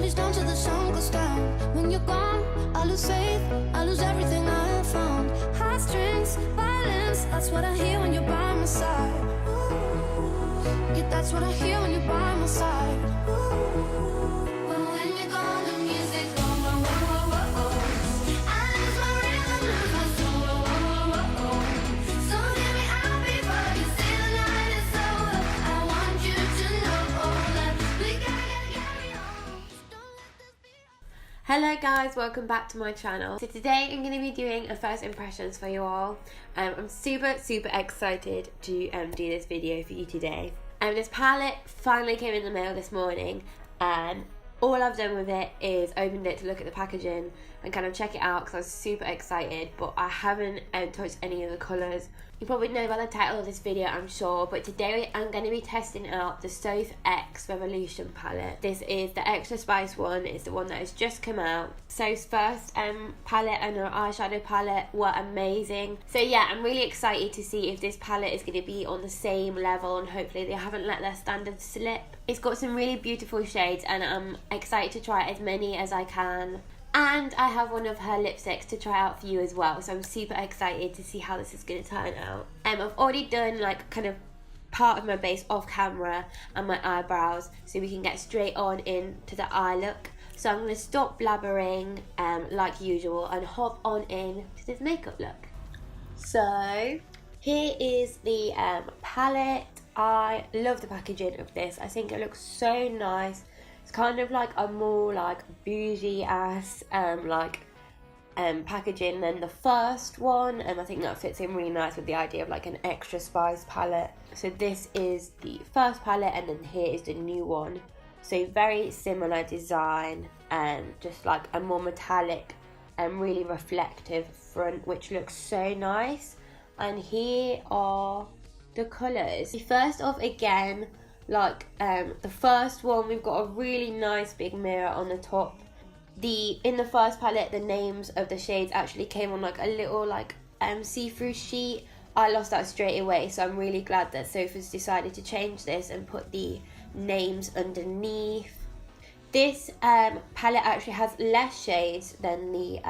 reach down till the sun goes down. When you're gone, I lose faith, I lose everything I have found. Heartstrings, violence, that's what I hear when you're by my side. Yeah, that's what I hear when you're by my side. But when you're gone, the music goes whoa, whoa, whoa, whoa. I lose my rhythm, lose my soul, whoa, whoa, whoa. So get me out before you say the night is over. I want you to know that we gotta carry on. Don't let this be. Hello guys, welcome back to my channel. So today I'm going to be doing a first impressions for you all. I'm super excited to do this video for you today. This palette finally came in the mail this morning, and all I've done with it is opened it to look at the packaging and kind of check it out because I was super excited, but I haven't touched any of the colours. You probably know by the title of this video, I'm sure, but today I'm going to be testing out the Soph X Revolution palette. This is the extra spice one. It's the one that has just come out. Soph's first palette and her eyeshadow palette were amazing. So yeah, I'm really excited to see if this palette is going to be on the same level, and hopefully they haven't let their standards slip. It's got some really beautiful shades and I'm excited to try as many as I can. And I have one of her lipsticks to try out for you as well, so I'm super excited to see how this is going to turn out. I've already done like kind of part of my base off camera and my eyebrows, so we can get straight on into the eye look. So I'm going to stop blabbering like usual and hop on in to this makeup look. So here is the palette. I love the packaging of this. I think it looks so nice. It's kind of like a more like bougie ass packaging than the first one, and I think that fits in really nice with the idea of like an extra spice palette. So this is the first palette, and then here is the new one. So very similar design, just like a more metallic and really reflective front, which looks so nice. And here are the colours. First off, again, like the first one, we've got a really nice big mirror on the top. In the first palette, the names of the shades actually came on like a little like see-through sheet. I lost that straight away, so I'm really glad that Soph has decided to change this and put the names underneath. This palette actually has less shades than the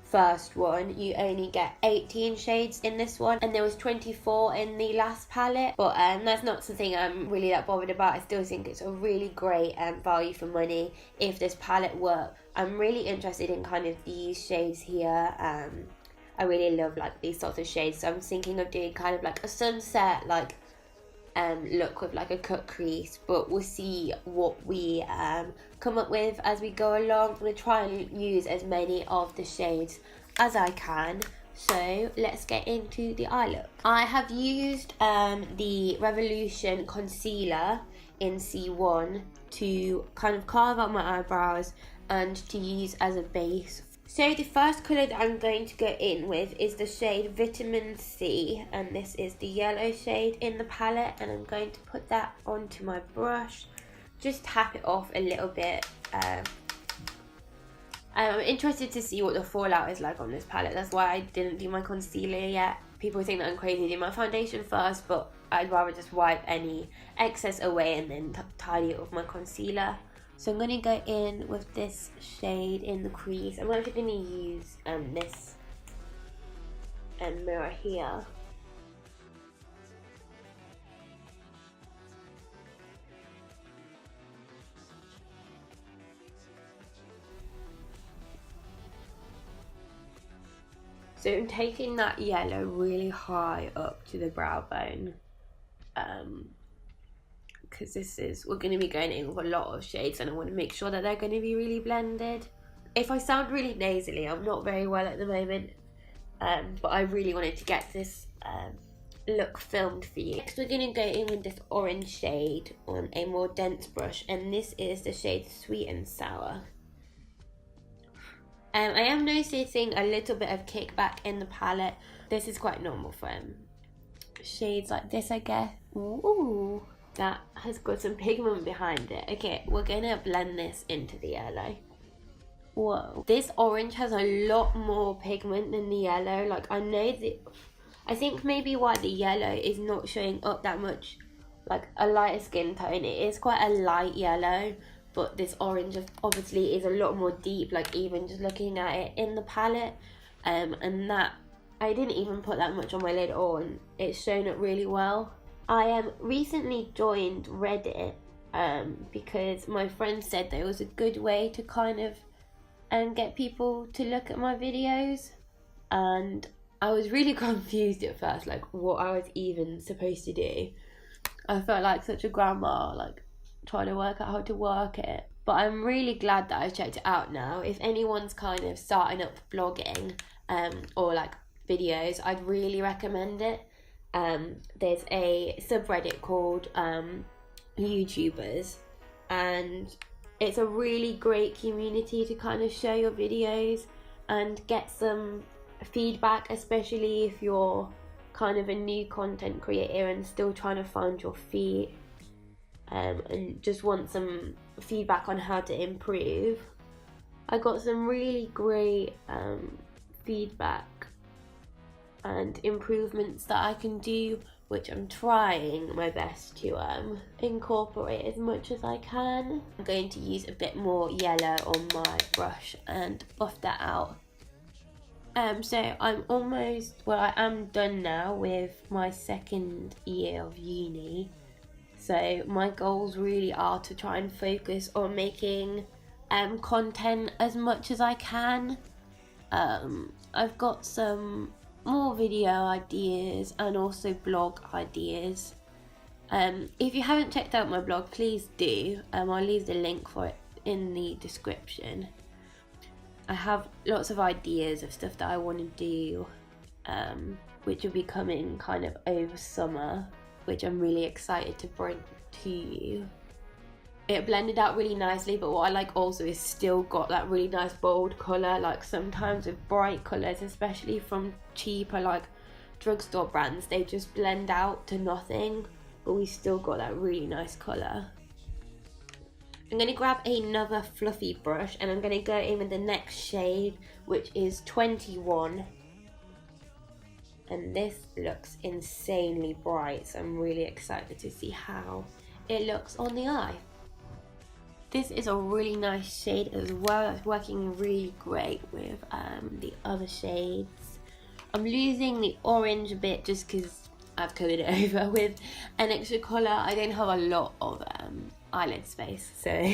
first one. You only get 18 shades in this one, and there was 24 in the last palette, but that's not something I'm really that bothered about. I still think it's a really great value for money if this palette works. I'm really interested in kind of these shades here. I really love like these sorts of shades, so I'm thinking of doing kind of like a sunset like look with like a cut crease, but we'll see what we come up with as we go along. I'm going to try and use as many of the shades as I can. So let's get into the eye look. I have used the Revolution concealer in C1 to kind of carve out my eyebrows and to use as a base. So the first colour that I'm going to go in with is the shade Vitamin C, and this is the yellow shade in the palette, and I'm going to put that onto my brush, just tap it off a little bit. I'm interested to see what the fallout is like on this palette. That's why I didn't do my concealer yet. People think that I'm crazy doing my foundation first, but I'd rather just wipe any excess away and then tidy it with my concealer. So I'm going to go in with this shade in the crease. I'm actually going to use this mirror here. So I'm taking that yellow really high up to the brow bone. Because we're going to be going in with a lot of shades, and I want to make sure that they're going to be really blended. If I sound really nasally, I'm not very well at the moment, but I really wanted to get this look filmed for you. Next we're going to go in with this orange shade on a more dense brush, and this is the shade Sweet and Sour. I am noticing a little bit of kickback in the palette. This is quite normal for shades like this, I guess. Ooh. That has got some pigment behind it. Okay, we're gonna blend this into the yellow. Whoa. This orange has a lot more pigment than the yellow. Like, I think maybe why the yellow is not showing up that much like a lighter skin tone. It is quite a light yellow, but this orange obviously is a lot more deep, like even just looking at it in the palette. And that, I didn't even put that much on my lid on. It's shown up really well. I recently joined Reddit because my friend said that it was a good way to kind of get people to look at my videos, and I was really confused at first, like what I was even supposed to do. I felt like such a grandma, like trying to work out how to work it. But I'm really glad that I checked it out now. If anyone's kind of starting up blogging or like videos, I'd really recommend it. There's a subreddit called YouTubers, and it's a really great community to kind of share your videos and get some feedback, especially if you're kind of a new content creator and still trying to find your feet, and just want some feedback on how to improve. I got some really great feedback and improvements that I can do, which I'm trying my best to incorporate as much as I can. I'm going to use a bit more yellow on my brush and buff that out. So I'm I am done now with my second year of uni. So my goals really are to try and focus on making content as much as I can. I've got some more video ideas and also blog ideas. If you haven't checked out my blog, please do. I'll leave the link for it in the description. I have lots of ideas of stuff that I want to do, which will be coming kind of over summer, which I'm really excited to bring to you. It blended out really nicely, but what I like also is still got that really nice bold colour. Like sometimes with bright colours, especially from cheaper like drugstore brands, they just blend out to nothing, but we still got that really nice colour. I'm going to grab another fluffy brush and I'm going to go in with the next shade, which is 21. And this looks insanely bright, so I'm really excited to see how it looks on the eye. This is a really nice shade as well. It's working really great with the other shades. I'm losing the orange a bit just because I've covered it over with an extra colour. I don't have a lot of eyelid space, so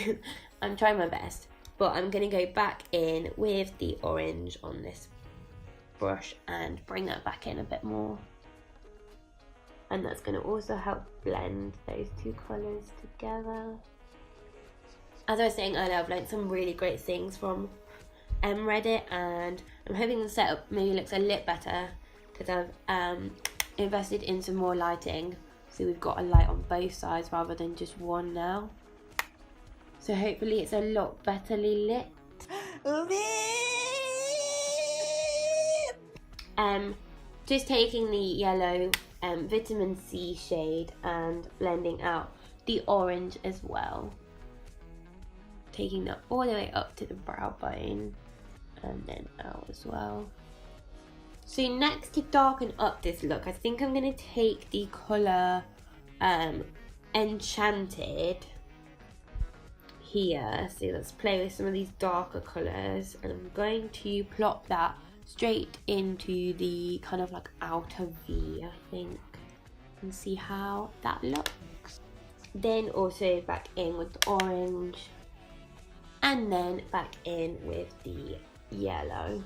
I'm trying my best. But I'm going to go back in with the orange on this brush and bring that back in a bit more. And that's going to also help blend those two colours together. As I was saying earlier, I've learned some really great things from Reddit, and I'm hoping the setup maybe looks a little better because I've invested in some more lighting, so we've got a light on both sides rather than just one now. So hopefully it's a lot betterly lit. Just taking the yellow vitamin C shade and blending out the orange as well. Taking that all the way up to the brow bone and then out as well. So next, to darken up this look, I think I'm going to take the colour Enchanted here. So let's play with some of these darker colours, and I'm going to plop that straight into the kind of like outer V, I think, and see how that looks. Then also back in with the orange, and then back in with the yellow.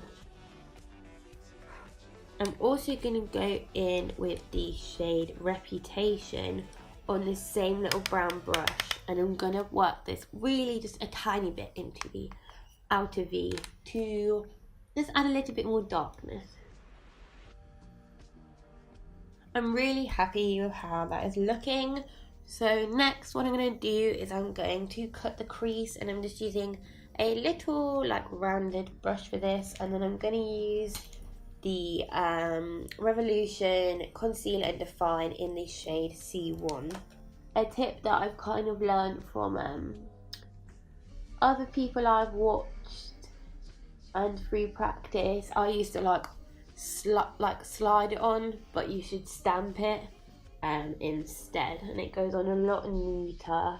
I'm also going to go in with the shade Reputation on the same little brown brush, and I'm going to work this really just a tiny bit into the outer V to just add a little bit more darkness. I'm really happy with how that is looking. So next, what I'm going to do is I'm going to cut the crease, and I'm just using a little like rounded brush for this, and then I'm going to use the Revolution Conceal and Define in the shade C1. A tip that I've kind of learned from other people I've watched and through practice. I used to like slide it on, but you should stamp it instead, and it goes on a lot neater.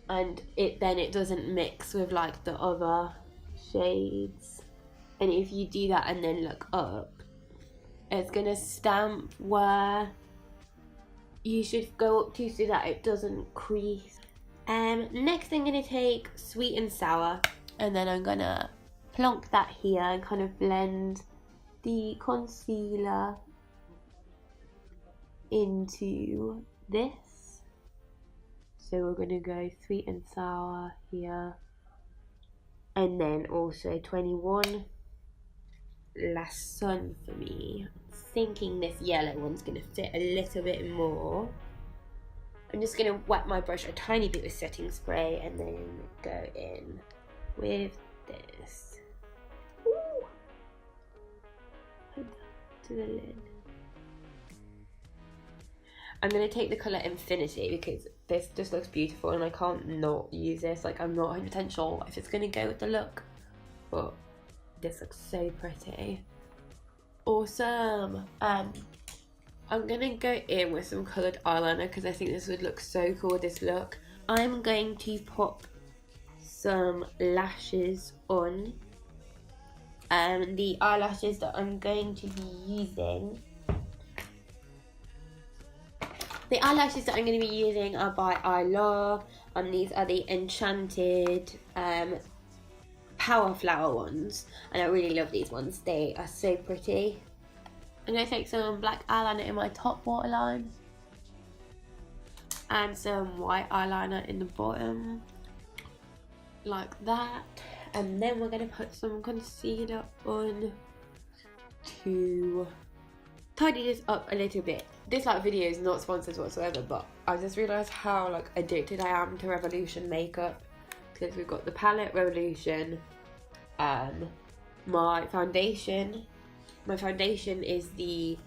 and it doesn't mix with like the other shades. And if you do that and then look up, it's gonna stamp where you should go up to so that it doesn't crease. Next I'm gonna take Sweet and Sour, and then I'm gonna plonk that here and kind of blend the concealer into this. So we're gonna go Sweet and Sour here, and then also 21 Last Sun for me. I'm thinking this yellow one's gonna fit a little bit more. I'm just gonna wet my brush a tiny bit with setting spray and then go in with this. Ooh. Put that to the lid. I'm gonna take the colour Infinity because this just looks beautiful and I can't not use this. Like, I'm not 100% sure if it's gonna go with the look, but this looks so pretty. Awesome. I'm gonna go in with some coloured eyeliner because I think this would look so cool with this look. I'm going to pop some lashes on. The eyelashes that I'm going to be using, are by Eyelaw, and these are the Enchanted Power Flower ones, and I really love these ones. They are so pretty. I'm going to take some black eyeliner in my top waterline and some white eyeliner in the bottom, like that. And then we're going to put some concealer on to tidy this up a little bit. This video is not sponsored whatsoever, but I just realised how addicted I am to Revolution makeup, because we've got the palette Revolution. My foundation is the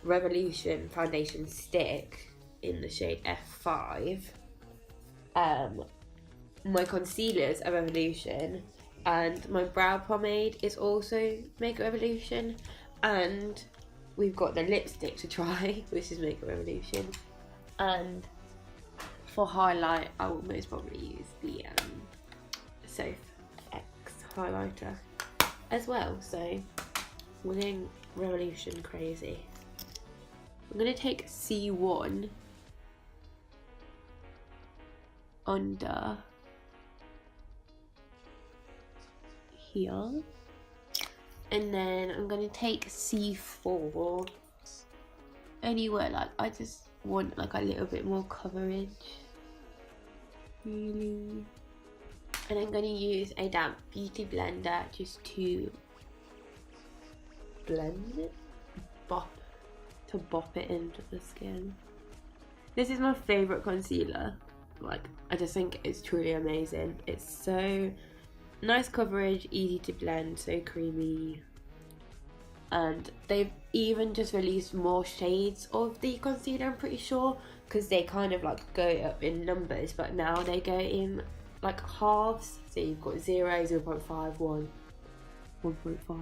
Revolution foundation stick in the shade F5. My concealers are Revolution, and my brow pomade is also Makeup Revolution, and we've got the lipstick to try, which is Makeup Revolution. And for highlight, I will most probably use the Soph X highlighter as well. So we're going Revolution crazy. I'm going to take C1 under here, and then I'm going to take C4 anywhere I just want a little bit more coverage, really. And I'm going to use a damp beauty blender just to blend it, bop it into the skin. This is my favourite concealer. I just think it's truly amazing. It's so nice coverage, easy to blend, so creamy. And they've even just released more shades of the concealer, I'm pretty sure, because they kind of go up in numbers, but now they go in halves. So you've got 0, 0.5, 1, 1.5.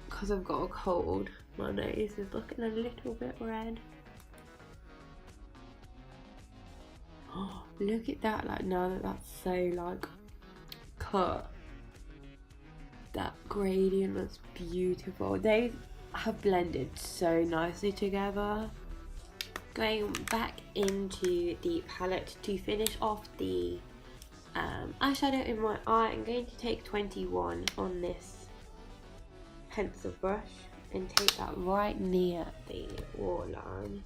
Because I've got a cold, my nose is looking a little bit red. Oh, look at that, now that that's so cut, that gradient looks beautiful. They have blended so nicely together. Going back into the palette to finish off the eyeshadow in my eye, I'm going to take 21 on this pencil brush and take that right near the waterline.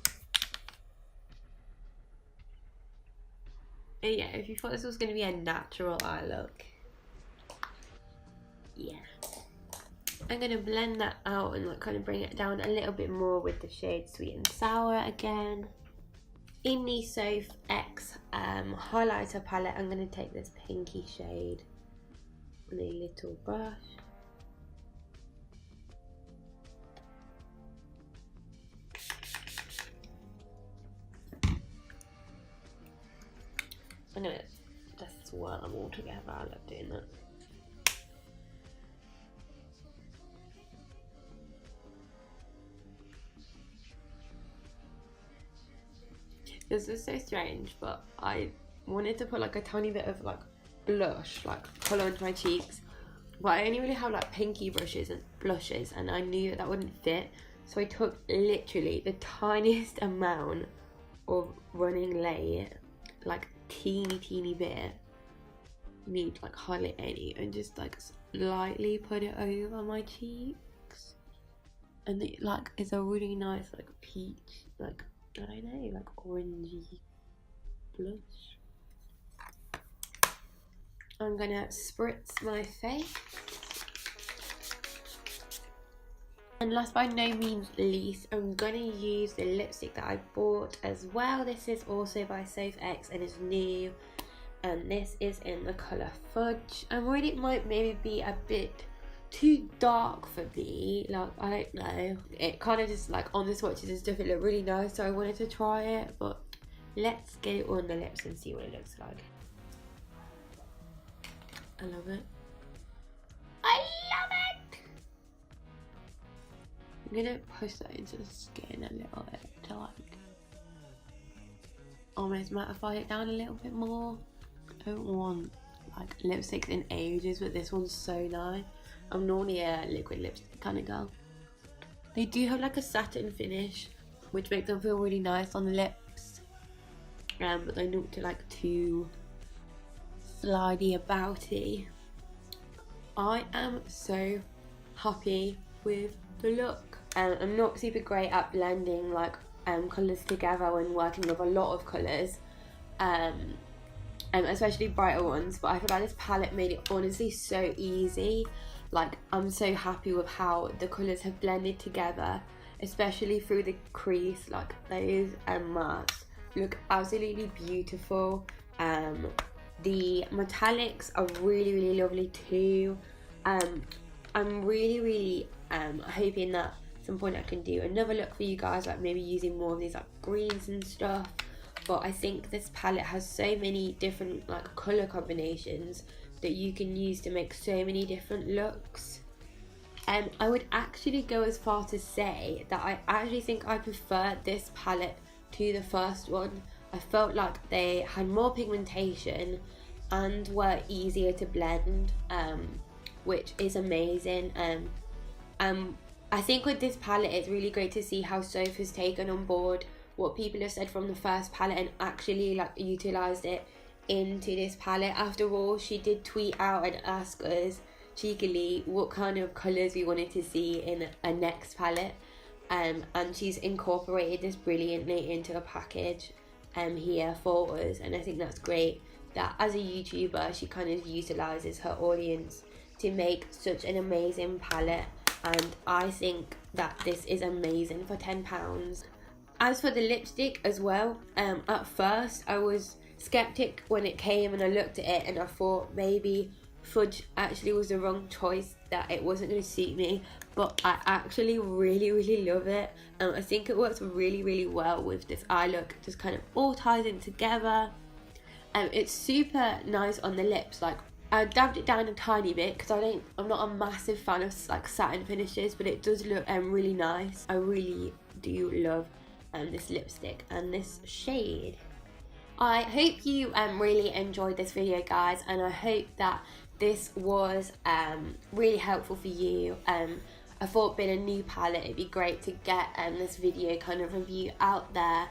And yeah, if you thought this was going to be a natural eye look, yeah. I'm going to blend that out and kind of bring it down a little bit more with the shade Sweet and Sour again. In the Soph X highlighter palette, I'm going to take this pinky shade on a little brush. I'm going to just swirl them all together. I love doing that. This is so strange, but I wanted to put like a tiny bit of like blush, like colour into my cheeks, but I only really have like pinky brushes and blushes, and I knew that wouldn't fit, so I took literally the tiniest amount of running lay, like teeny bit, need like hardly any, and just like lightly put it over my cheeks, and it like is a really nice like peach, like I don't know, like orangey blush. I'm gonna spritz my face. And last by no means least, I'm gonna use the lipstick that I bought as well. This is also by Soph and is new, and this is in the colour Fudge. I'm worried it might maybe be a bit too dark for me, like I don't know. It kind of just like on the swatches and stuff, it looked really nice, so I wanted to try it, but let's get it on the lips and see what it looks like. I love it. I love it! I'm gonna push that into the skin a little bit to like almost mattify it down a little bit more. I don't want like lipsticks in ages, but this one's so nice. I'm normally a liquid lipstick kind of girl. They do have like a satin finish, which makes them feel really nice on the lips, but they're not like too slidey abouty. I am so happy with the look. I'm not super great at blending like colours together when working with a lot of colours, especially brighter ones, but I feel like this palette made it honestly so easy. Like I'm so happy with how the colours have blended together, especially through the crease. Like those marks look absolutely beautiful. The metallics are really lovely too. I'm really hoping that at some point I can do another look for you guys, like maybe using more of these like greens and stuff. But I think this palette has so many different like colour combinations that you can use to make so many different looks. I would actually go as far to say that I actually think I prefer this palette to the first one. I felt like they had more pigmentation and were easier to blend, which is amazing. I think with this palette it's really great to see how Soph has taken on board what people have said from the first palette and actually like utilised it into this palette. After all, she did tweet out and ask us cheekily what kind of colours we wanted to see in a next palette, and she's incorporated this brilliantly into a package here for us, and I think that's great that as a YouTuber she kind of utilises her audience to make such an amazing palette, and I think that this is amazing for £10. As for the lipstick as well, at first I was skeptic when it came and I looked at it and I thought maybe Fudge actually was the wrong choice, that it wasn't going to suit me, but I actually really love it. I think it works really well with this eye look, just kind of all ties in together. It's super nice on the lips. Like I dabbed it down a tiny bit because I'm not a massive fan of like satin finishes, but it does look really nice. I really do love this lipstick and this shade. I hope you really enjoyed this video, guys, and I hope that this was really helpful for you. I thought being a new palette, it'd be great to get this video kind of review out there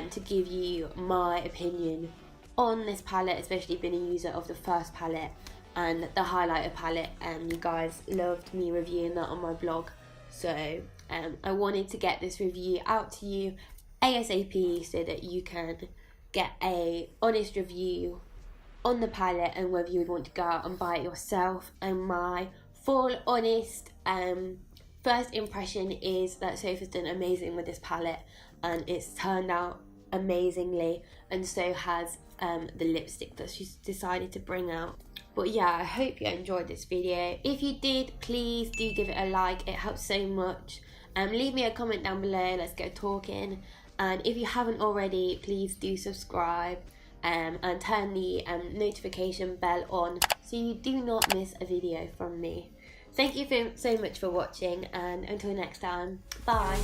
to give you my opinion on this palette, especially being a user of the first palette and the highlighter palette. You guys loved me reviewing that on my blog, so I wanted to get this review out to you ASAP so that you can get a honest review on the palette and whether you would want to go out and buy it yourself. And my full honest first impression is that Soph has done amazing with this palette and it's turned out amazingly, and so has the lipstick that she's decided to bring out. But yeah, I hope you enjoyed this video. If you did, please do give it a like, it helps so much. Leave me a comment down below, let's get talking. And if you haven't already, please do subscribe and turn the notification bell on so you do not miss a video from me. Thank you so much for watching, and until next time, bye.